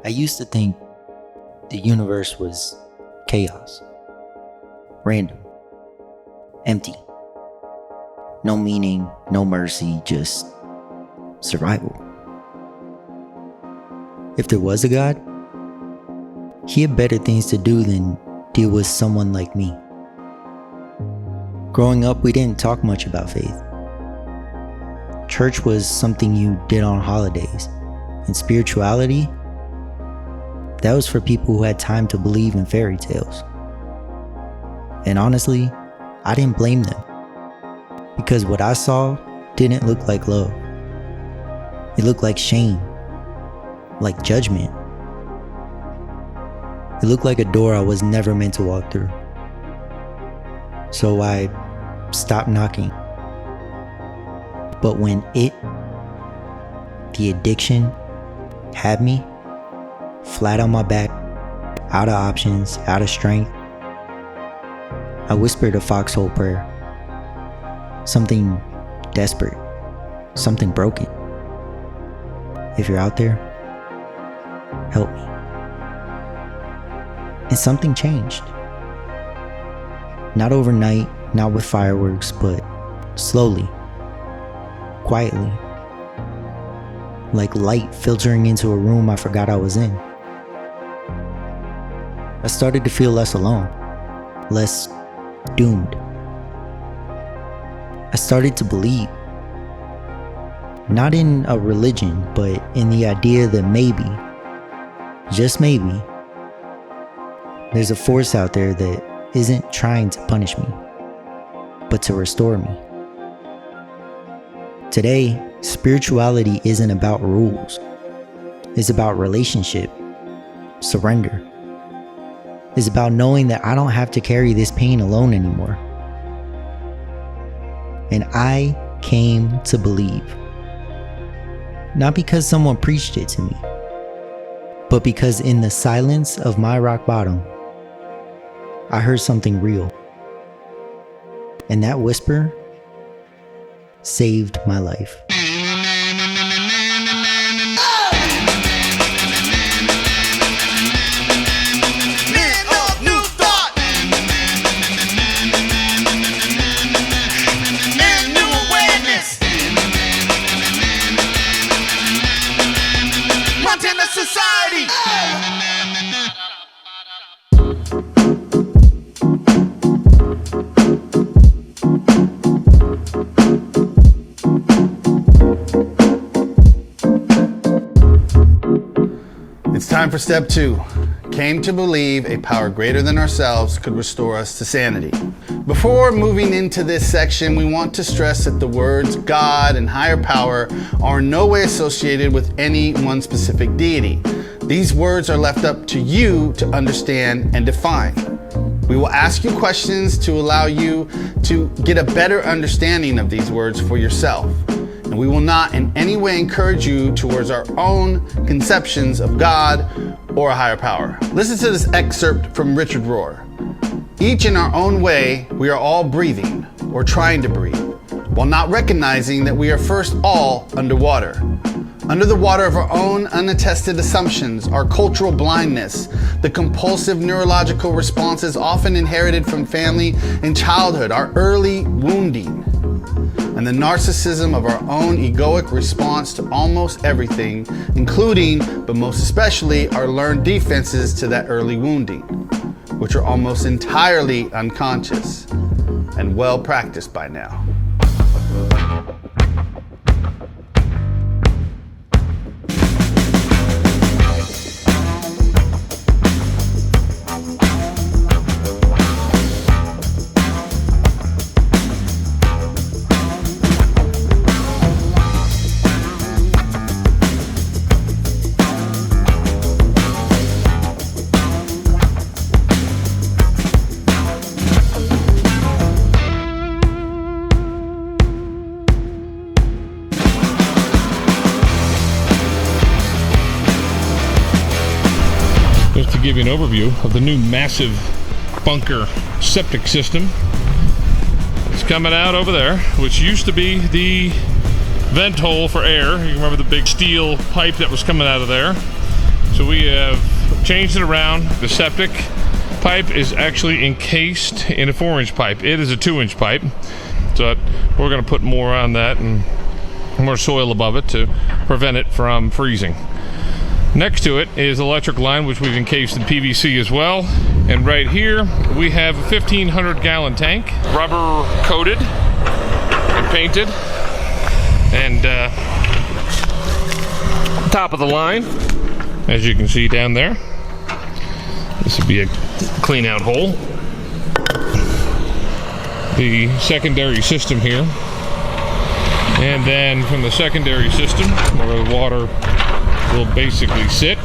I used to think the universe was chaos, random, empty. No meaning, no mercy, just survival. If there was a God, he had better things to do than deal with someone like me. Growing up, we didn't talk much about faith. Church was something you did on holidays, and spirituality, that was for people who had time to believe in fairy tales. And honestly, I didn't blame them, because what I saw didn't look like love. It looked like shame, like judgment. It looked like a door I was never meant to walk through. So I stopped knocking. But when the addiction, had me flat on my back, out of options, out of strength, I whispered a foxhole prayer. Something desperate, something broken. If you're out there, help me. And something changed. Not overnight, not with fireworks, but slowly, quietly. Like light filtering into a room I forgot I was in. I started to feel less alone, less doomed. I started to believe. Not in a religion, but in the idea that maybe, just maybe, there's a force out there that isn't trying to punish me, but to restore me. Today, spirituality isn't about rules. It's about relationship, surrender. It's about knowing that I don't have to carry this pain alone anymore. And I came to believe. Not because someone preached it to me, but because in the silence of my rock bottom, I heard something real. And that whisper saved my life. Society. It's time for step 2. Came to believe a power greater than ourselves could restore us to sanity. Before moving into this section, we want to stress that the words God and higher power are in no way associated with any one specific deity. These words are left up to you to understand and define. We will ask you questions to allow you to get a better understanding of these words for yourself. And we will not in any way encourage you towards our own conceptions of God or a higher power. Listen to this excerpt from Richard Rohr. Each in our own way, we are all breathing or trying to breathe, while not recognizing that we are first all underwater. Under the water of our own unattested assumptions, our cultural blindness, the compulsive neurological responses often inherited from family and childhood, our early wounding, and the narcissism of our own egoic response to almost everything, including, but most especially, our learned defenses to that early wounding, which are almost entirely unconscious and well practiced by now. Just to give you an overview of the new massive bunker septic system. It's coming out over there, which used to be the vent hole for air. You remember the big steel pipe that was coming out of there? So we have changed it around. The septic pipe is actually encased in a 4-inch pipe. It is a 2-inch pipe. So we're going to put more on that and more soil above it to prevent it from freezing. Next to it is electric line, which we've encased in PVC as well. And right here we have a 1,500 gallon tank, rubber coated and painted. And top of the line, as you can see down there, this would be a clean out hole. The secondary system here, and then from the secondary system where the water will basically sit,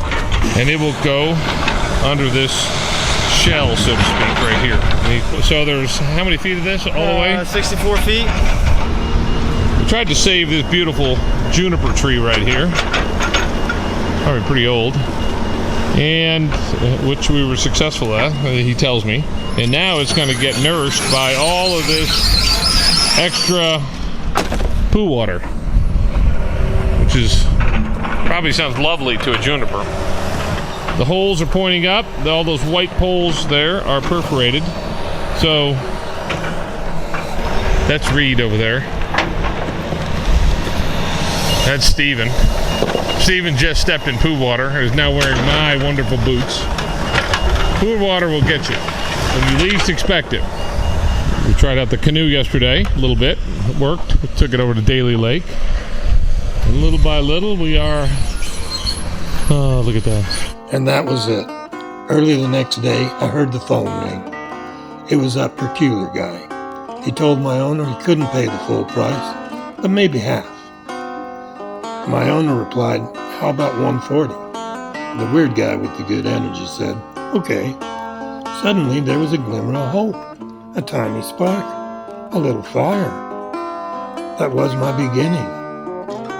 and it will go under this shell, so to speak, right here. So there's how many feet of this all the way? 64 feet. We tried to save this beautiful juniper tree right here, probably pretty old, and which we were successful at, he tells me. And now it's going to get nourished by all of this extra poo water, which is probably sounds lovely to a juniper. The holes are pointing up. All those white poles there are perforated. So that's Reed over there. That's Steven. Steven just stepped in poo water and is now wearing my wonderful boots. Poo water will get you when you least expect it. We tried out the canoe yesterday a little bit. It worked. We took it over to Daly Lake. And little by little we are... Oh, look at that. And that was it. Early the next day, I heard the phone ring. It was that peculiar guy. He told my owner he couldn't pay the full price, but maybe half. My owner replied, "How about 140? The weird guy with the good energy said, "Okay." Suddenly there was a glimmer of hope, a tiny spark, a little fire. That was my beginning.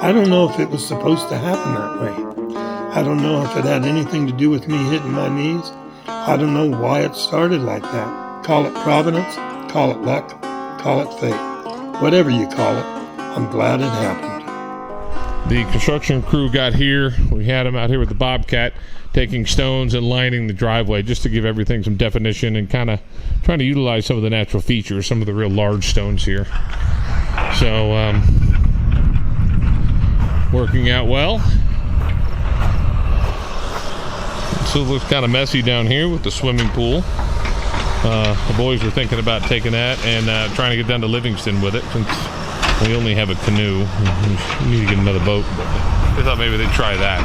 I don't know if it was supposed to happen that way. I don't know if it had anything to do with me hitting my knees. I don't know why it started like that. Call it providence, call it luck, call it fate. Whatever you call it, I'm glad it happened. The construction crew got here. We had them out here with the Bobcat taking stones and lining the driveway just to give everything some definition and kind of trying to utilize some of the natural features, some of the real large stones here. So, working out well. So it looks kind of messy down here with the swimming pool. The boys were thinking about taking that and trying to get down to Livingston with it since we only have a canoe. We need to get another boat. They thought maybe they'd try that.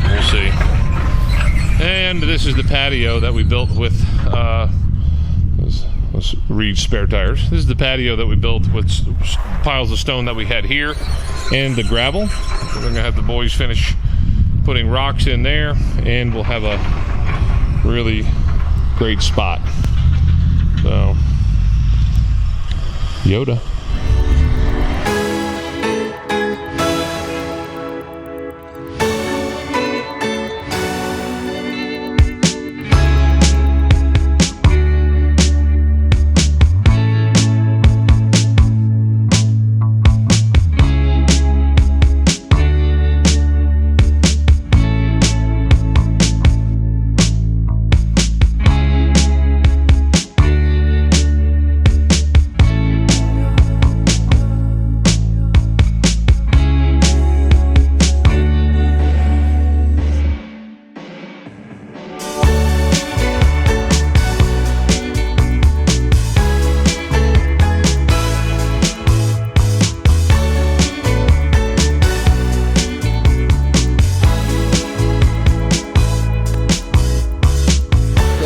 We'll see. And this is the patio that we built with let's read spare tires. This is the patio that we built with piles of stone that we had here and the gravel. We're going to have the boys finish putting rocks in there, and we'll have a really great spot. So, Yoda.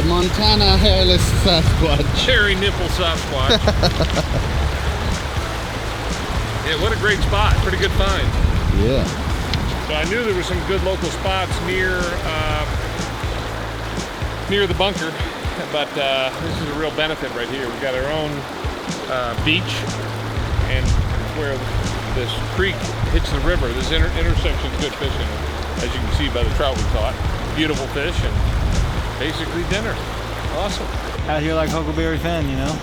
Montana hairless Sasquatch. Cherry nipple Sasquatch. Yeah, what a great spot. Pretty good find. Yeah. So I knew there were some good local spots near the bunker, but this is a real benefit right here. We've got our own beach, and where this creek hits the river. This intersection is good fishing, as you can see by the trout we caught. Beautiful fish and basically dinner. Awesome. Out here like Huckleberry Finn, you know?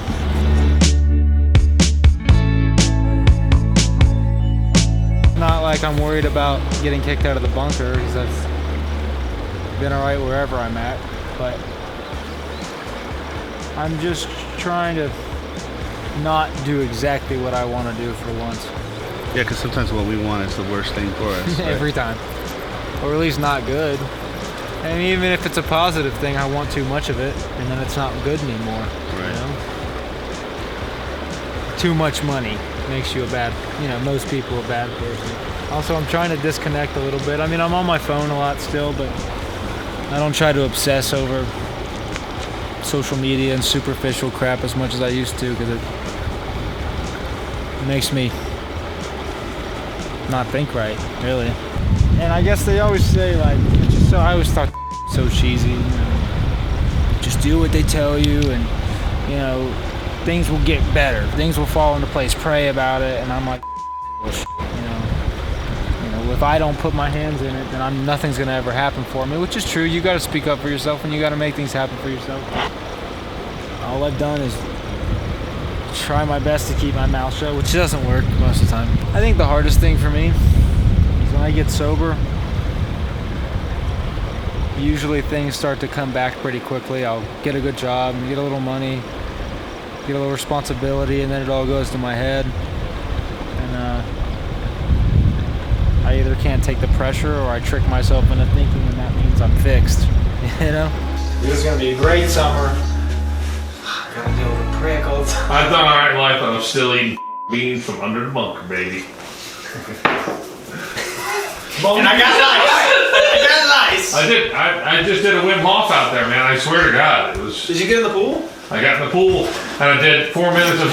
Not like I'm worried about getting kicked out of the bunker, because been all right wherever I'm at, but I'm just trying to not do exactly what I want to do for once. Yeah, because sometimes what we want is the worst thing for us. Right? Every time. Or at least not good. And even if it's a positive thing, I want too much of it, and then it's not good anymore. Right. You know? Too much money makes you a bad, most people a bad person. Also, I'm trying to disconnect a little bit. I mean, I'm on my phone a lot still, but I don't try to obsess over social media and superficial crap as much as I used to, because it makes me not think right, really. And I guess they always say, like, I always thought so cheesy, just do what they tell you, and things will get better, things will fall into place, pray about it. And I'm like, if I don't put my hands in it, then nothing's gonna ever happen for me, which is true. You got to speak up for yourself, and you got to make things happen for yourself. All I've done is try my best to keep my mouth shut, which doesn't work most of the time. I think the hardest thing for me is when I get sober. Usually things start to come back pretty quickly. I'll get a good job, get a little money, get a little responsibility, and then it all goes to my head. And I either can't take the pressure, or I trick myself into thinking, and that means I'm fixed. This is gonna be a great summer. Gotta deal with the prickles. I've done alright in life, but I'm still eating beans from under the bunker, baby. And I got lice. I did. I just did a Wim Hof out there, man. I swear to God, it was. Did you get in the pool? I got in the pool and I did 4 minutes of.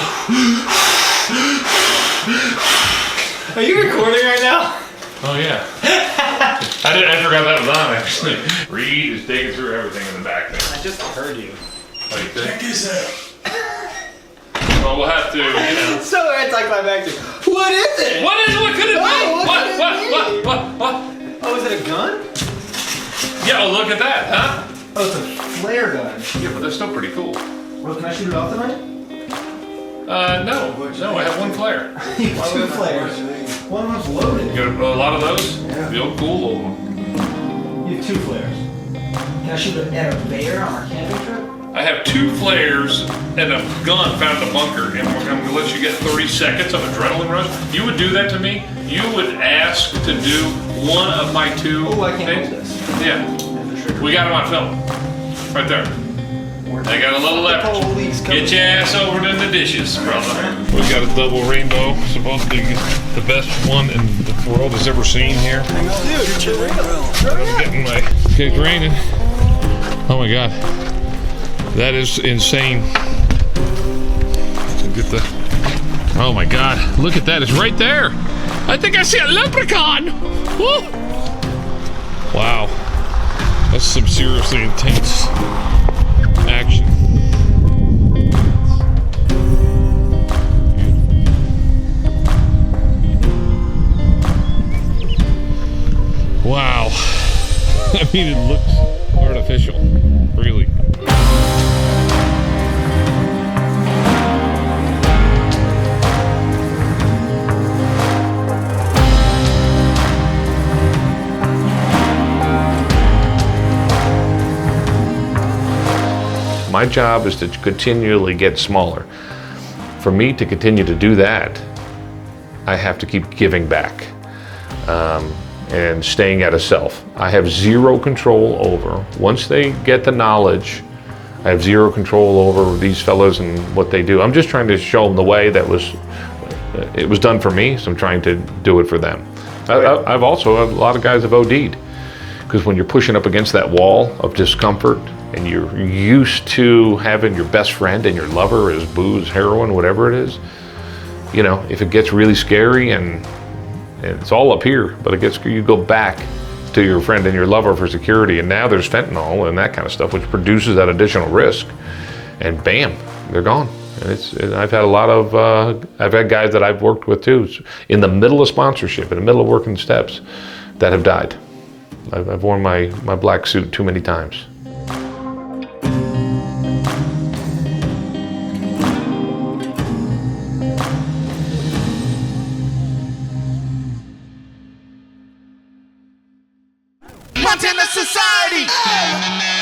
Are you recording right now? Oh yeah. I forgot that was on actually. Reed is digging through everything in the back there. I just heard you. What do you think? Check this out. Well, we'll have to. It's so anticlimactic. What is it? What could it be? What? Oh, is it a gun? Yeah. Oh, look at that, huh? Oh, it's a flare gun. Yeah, but that's still pretty cool. Well, can I shoot it off tonight? No, I have one flare. You have 2 flares. One of them's loaded. You got a lot of those? Yeah. The old cool old one. You have 2 flares. Can I shoot it at a bear on our camping trip? I have 2 flares and a gun found in a bunker, and I'm going to let you get 30 seconds of adrenaline rush. You would do that to me? You would ask to do one of my 2 Oh, I can't things? hold this. Yeah. We got them on film. Right there. They got a little leverage. Get your ass over to the dishes, brother. We got a double rainbow, supposedly the best one in the world has ever seen here. I'm getting my. Okay, it's raining. Oh my God. That is insane. Get the. Oh my God! Look at that! It's right there. I think I see a leprechaun. Woo! Wow, that's some seriously intense action. Wow. I mean, it looks artificial, really. My job is to continually get smaller. For me to continue to do that, I have to keep giving back and staying at a self. I have zero control over. Once they get the knowledge, I have zero control over these fellows and what they do. I'm just trying to show them the way that it was done for me, so I'm trying to do it for them. I've also, a lot of guys have OD'd, because when you're pushing up against that wall of discomfort, and you're used to having your best friend and your lover is booze, heroin, whatever it is, if it gets really scary and it's all up here, but you go back to your friend and your lover for security, and now there's fentanyl and that kind of stuff, which produces that additional risk, and bam, they're gone. And I've had I've had guys that I've worked with too, in the middle of sponsorship, in the middle of working steps, that have died. I've worn my black suit too many times. content of society.